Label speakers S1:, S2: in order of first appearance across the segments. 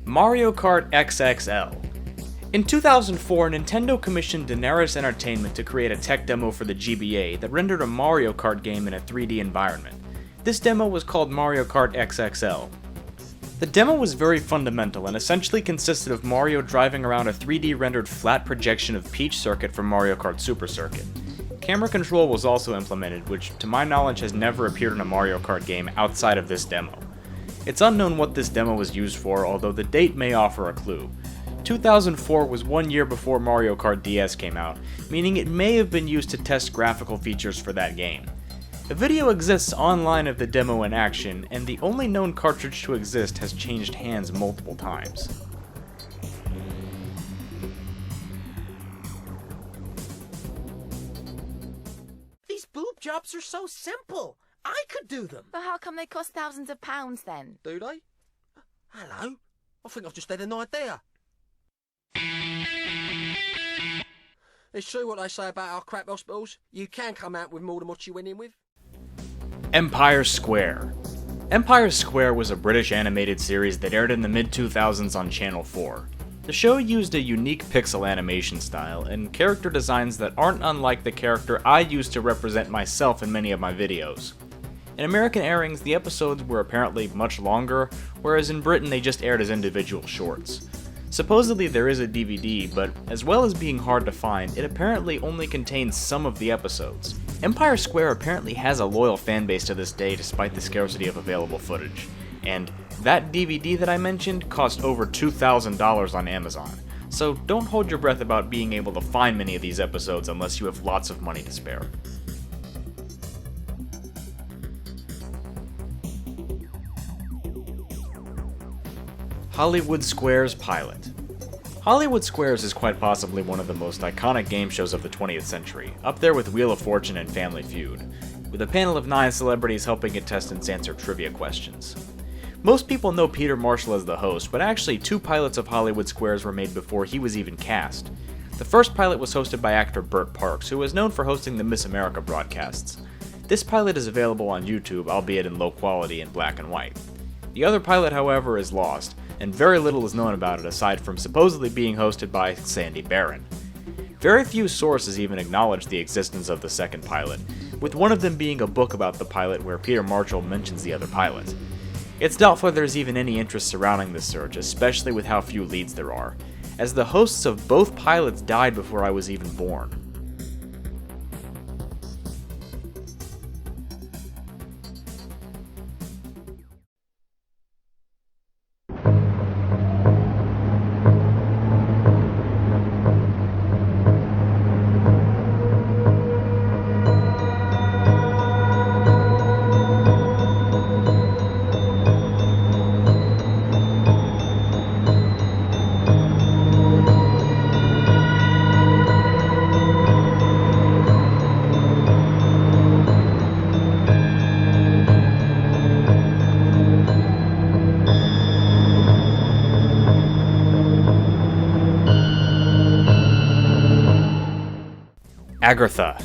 S1: Mario Kart XXL. In 2004, Nintendo commissioned Daenerys Entertainment to create a tech demo for the GBA that rendered a Mario Kart game in a 3D environment. This demo was called Mario Kart XXL. The demo was very fundamental and essentially consisted of Mario driving around a 3D rendered flat projection of Peach Circuit from Mario Kart Super Circuit. Camera control was also implemented, which to my knowledge has never appeared in a Mario Kart game outside of this demo. It's unknown what this demo was used for, although the date may offer a clue. 2004 was 1 year before Mario Kart DS came out, meaning it may have been used to test graphical features for that game. A video exists online of the demo in action, and the only known cartridge to exist has changed hands multiple times.
S2: These boob jobs are so simple. I could do them.
S3: But how come they cost thousands of pounds then?
S2: Do they? Hello? I think I've just had an idea. It's true what they say about our crap hospitals. You can come out with more than what you went in with.
S1: Empire Square. Empire Square was a British animated series that aired in the mid-2000s on Channel 4. The show used a unique pixel animation style and character designs that aren't unlike the character I use to represent myself in many of my videos. In American airings, the episodes were apparently much longer, whereas in Britain they just aired as individual shorts. Supposedly there is a DVD, but as well as being hard to find, it apparently only contains some of the episodes. Empire Square apparently has a loyal fanbase to this day despite the scarcity of available footage, and that DVD that I mentioned cost over $2,000 on Amazon, so don't hold your breath about being able to find many of these episodes unless you have lots of money to spare. Hollywood Squares pilot. Hollywood Squares is quite possibly one of the most iconic game shows of the 20th century, up there with Wheel of Fortune and Family Feud, with a panel of 9 celebrities helping contestants answer trivia questions. Most people know Peter Marshall as the host, but actually 2 pilots of Hollywood Squares were made before he was even cast. The first pilot was hosted by actor Burt Parks, who is known for hosting the Miss America broadcasts. This pilot is available on YouTube, albeit in low quality and black and white. The other pilot, however, is lost, and very little is known about it aside from supposedly being hosted by Sandy Barron. Very few sources even acknowledge the existence of the second pilot, with one of them being a book about the pilot where Peter Marshall mentions the other pilot. It's doubtful there's even any interest surrounding this search, especially with how few leads there are, as the hosts of both pilots died before I was even born. Agartha.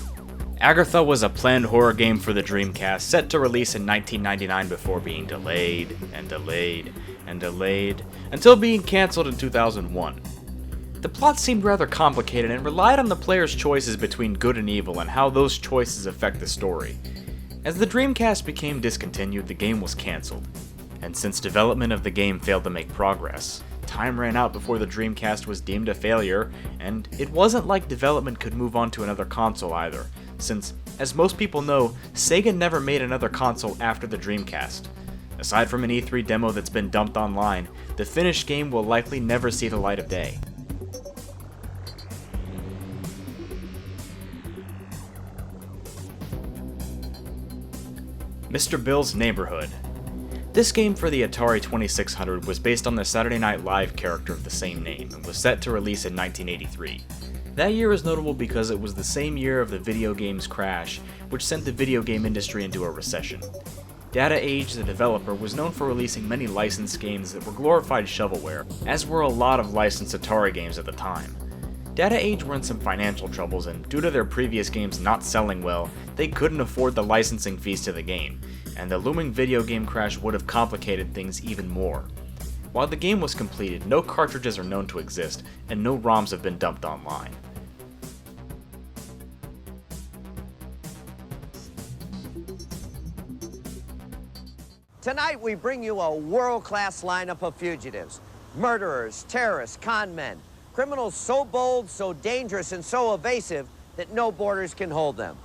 S1: Agartha was a planned horror game for the Dreamcast set to release in 1999 before being delayed and delayed and delayed until being cancelled in 2001. The plot seemed rather complicated and relied on the player's choices between good and evil and how those choices affect the story. As the Dreamcast became discontinued, the game was cancelled, and since development of the game failed to make progress, time ran out before the Dreamcast was deemed a failure, and it wasn't like development could move on to another console either, since, as most people know, Sega never made another console after the Dreamcast. Aside from an E3 demo that's been dumped online, the finished game will likely never see the light of day. Mr. Bill's Neighborhood. This game for the Atari 2600 was based on the Saturday Night Live character of the same name and was set to release in 1983. That year is notable because it was the same year of the video game's crash, which sent the video game industry into a recession. Data Age, the developer, was known for releasing many licensed games that were glorified shovelware, as were a lot of licensed Atari games at the time. Data Age were in some financial troubles, and due to their previous games not selling well, they couldn't afford the licensing fees to the game, and the looming video game crash would have complicated things even more. While the game was completed, no cartridges are known to exist, and no ROMs have been dumped online.
S4: Tonight we bring you a world-class lineup of fugitives. Murderers, terrorists, con men. Criminals so bold, so dangerous, and so evasive that no borders can hold them.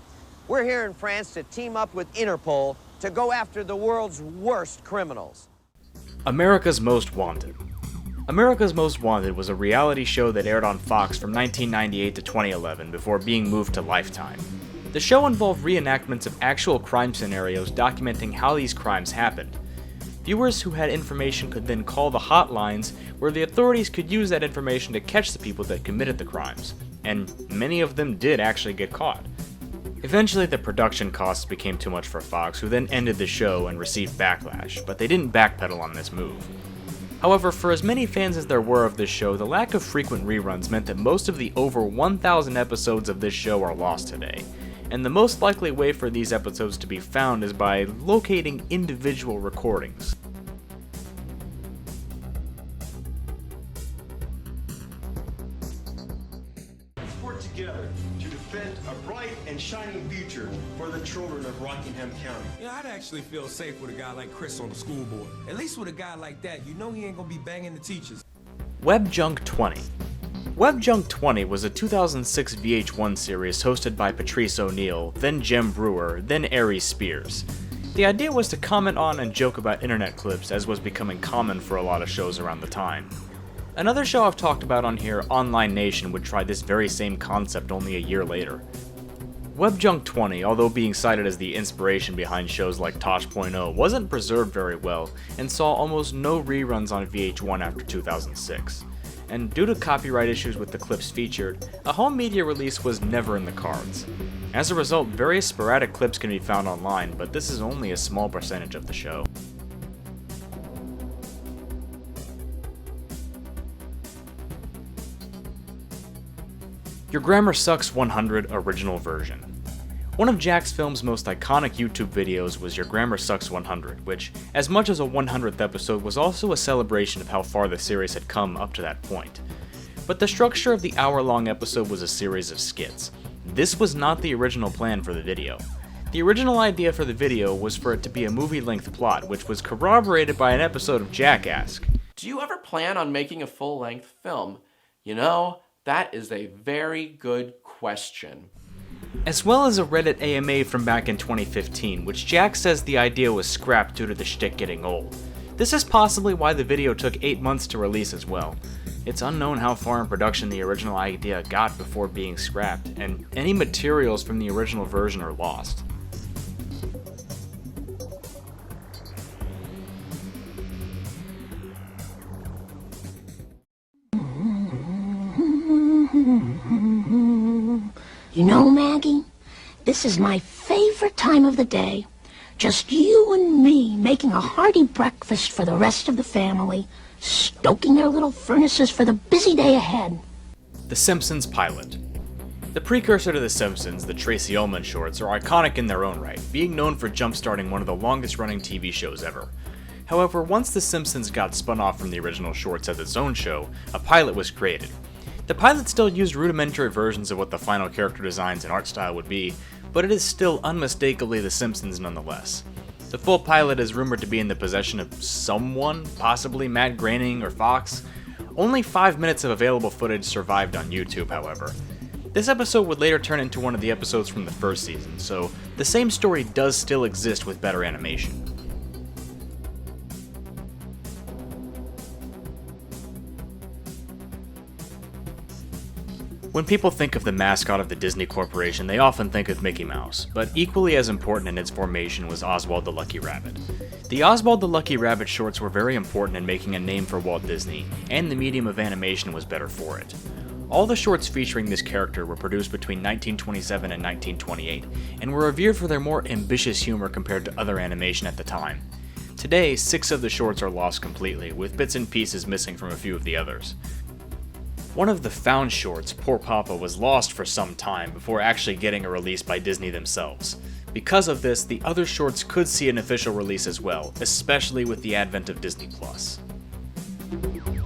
S4: We're here in France to team up with Interpol to go after the world's worst criminals.
S1: America's Most Wanted. America's Most Wanted was a reality show that aired on Fox from 1998 to 2011 before being moved to Lifetime. The show involved reenactments of actual crime scenarios documenting how these crimes happened. Viewers who had information could then call the hotlines where the authorities could use that information to catch the people that committed the crimes, and many of them did actually get caught. Eventually the production costs became too much for Fox, who then ended the show and received backlash, but they didn't backpedal on this move. However, for as many fans as there were of this show, the lack of frequent reruns meant that most of the over 1,000 episodes of this show are lost today. And the most likely way for these episodes to be found is by locating individual recordings.
S5: Work together to defend a bright and shining future for the children of Rockingham County.
S6: Yeah, I'd actually feel safe with a guy like Chris on the school board. At least with a guy like that, you know he ain't gonna be banging the teachers.
S1: WebJunk 20. WebJunk 20 was a 2006 VH1 series hosted by Patrice O'Neal, then Jem Brewer, then Aries Spears. The idea was to comment on and joke about internet clips, as was becoming common for a lot of shows around the time. Another show I've talked about on here, Online Nation, would try this very same concept only a year later. WebJunk 20, although being cited as the inspiration behind shows like Tosh.0, wasn't preserved very well and saw almost no reruns on VH1 after 2006. And due to copyright issues with the clips featured, a home media release was never in the cards. As a result, various sporadic clips can be found online, but this is only a small percentage of the show. Your Grammar Sucks 100 Original Version. One of Jack's Film's most iconic YouTube videos was Your Grammar Sucks 100, which, as much as a 100th episode, was also a celebration of how far the series had come up to that point. But the structure of the hour-long episode was a series of skits. This was not the original plan for the video. The original idea for the video was for it to be a movie-length plot, which was corroborated by an episode of Jackass.
S7: Do you ever plan on making a full-length film? You know, that is a very good question.
S1: As well as a Reddit AMA from back in 2015, which Jack says the idea was scrapped due to the shtick getting old. This is possibly why the video took 8 months to release as well. It's unknown how far in production the original idea got before being scrapped, and any materials from the original version are lost.
S8: You know, Maggie, this is my favorite time of the day. Just you and me making a hearty breakfast for the rest of the family, stoking their little furnaces for the busy day ahead.
S1: The Simpsons pilot. The precursor to The Simpsons, the Tracy Ullman shorts, are iconic in their own right, being known for jump-starting one of the longest-running TV shows ever. However, once The Simpsons got spun off from the original shorts as its own show, a pilot was created. The pilot still used rudimentary versions of what the final character designs and art style would be, but it is still unmistakably The Simpsons nonetheless. The full pilot is rumored to be in the possession of someone, possibly Matt Groening or Fox. Only 5 minutes of available footage survived on YouTube, however. This episode would later turn into one of the episodes from the first season, so the same story does still exist with better animation. When people think of the mascot of the Disney Corporation, they often think of Mickey Mouse, but equally as important in its formation was Oswald the Lucky Rabbit. The Oswald the Lucky Rabbit shorts were very important in making a name for Walt Disney, and the medium of animation was better for it. All the shorts featuring this character were produced between 1927 and 1928, and were revered for their more ambitious humor compared to other animation at the time. Today, 6 of the shorts are lost completely, with bits and pieces missing from a few of the others. One of the found shorts, Poor Papa, was lost for some time before actually getting a release by Disney themselves. Because of this, the other shorts could see an official release as well, especially with the advent of Disney+. Bye.